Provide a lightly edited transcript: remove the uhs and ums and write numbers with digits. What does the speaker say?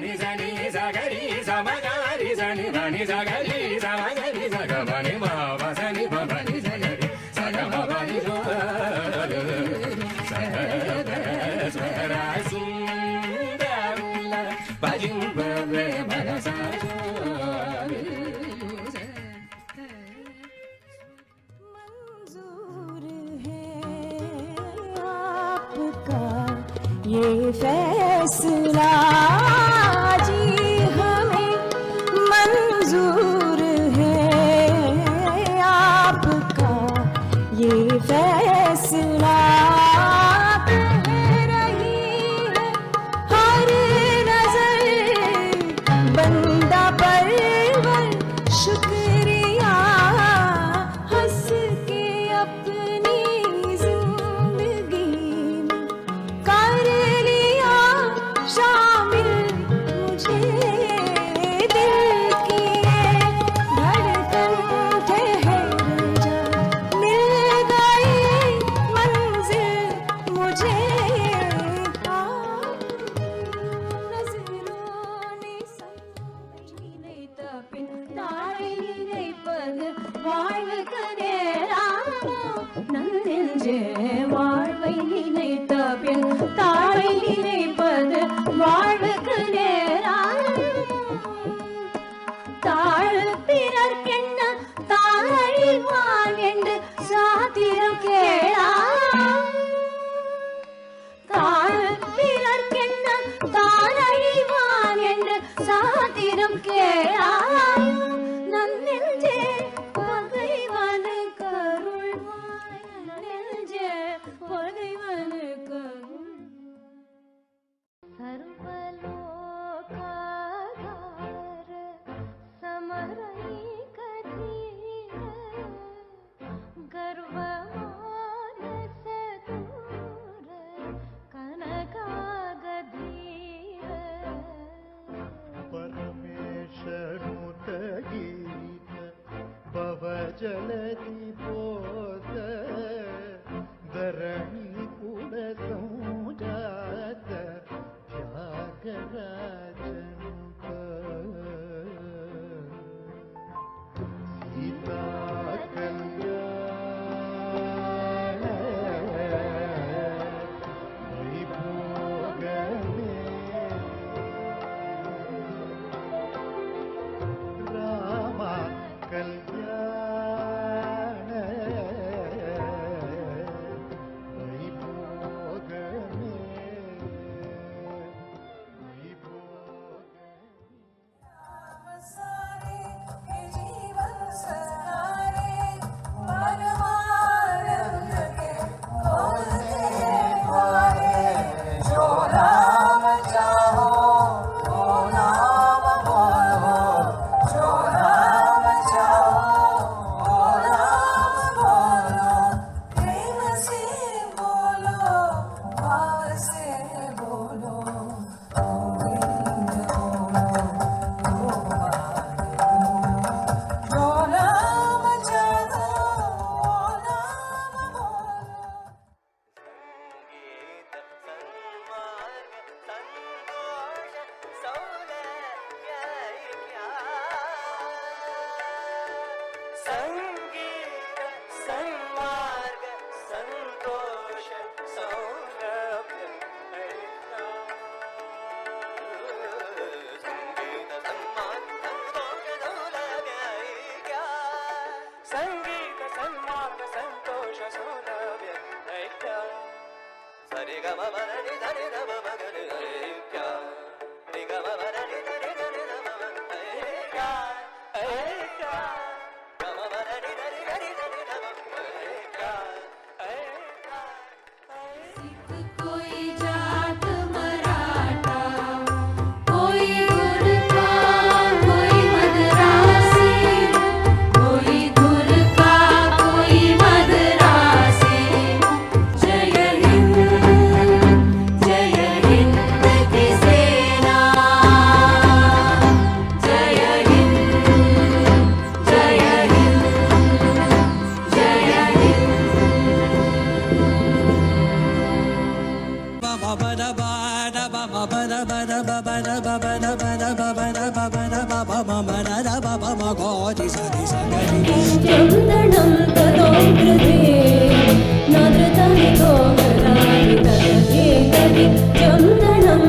ni sa ni sa ga ri sa ma ga ri sa ni ba ni sa ga ri sa ma ga ri sa ga ba ni ma ba sa ni ba ba ni sa ga ri sa ga ma ba ni so sa ra sundara ba jin ba be ma sa ये फैसला जी हमें मंजूर है आपका ये फैसला कह रही है हर नजर बंदा परवर शुक्रिया हंस के अपनी जिंदगी में कर शामिल मुझे दिल की धड़कन ठहर जा मिल गई मंजिल मुझे नजरों ने समझी तपिन ताई निனைப்பது வாழ்வுக்கு நேராமோ நன்னெஞ்சே வாழ்வை நினைத்த பின் தாயை நினைப்பது வாழ்வுக்கு நேராமோ தாழ் பிறர்க்கென்ன தாழிவான் என்று சாத்திரம் கேளாம் தாழ் பிறர்க்கென்ன தாழிவான் என்று சாத்திரம் கேளாம் நன்னெஞ்சே பகைவனு கருள்வாய் நன்னெஞ்சே பகைவனு கருள் सर्वलोकाधार समरैक धीर गर्वमानस दूर कनकागधीर परमेशनुत गीत भवजलधि पोत धरणि कुल संजात त्यागराजनुत सीता कल्याण वैभोग में राम कल्याण चन्दनं ततो कृते नाद्रतनि गोगरानि तदे तदि चन्दनं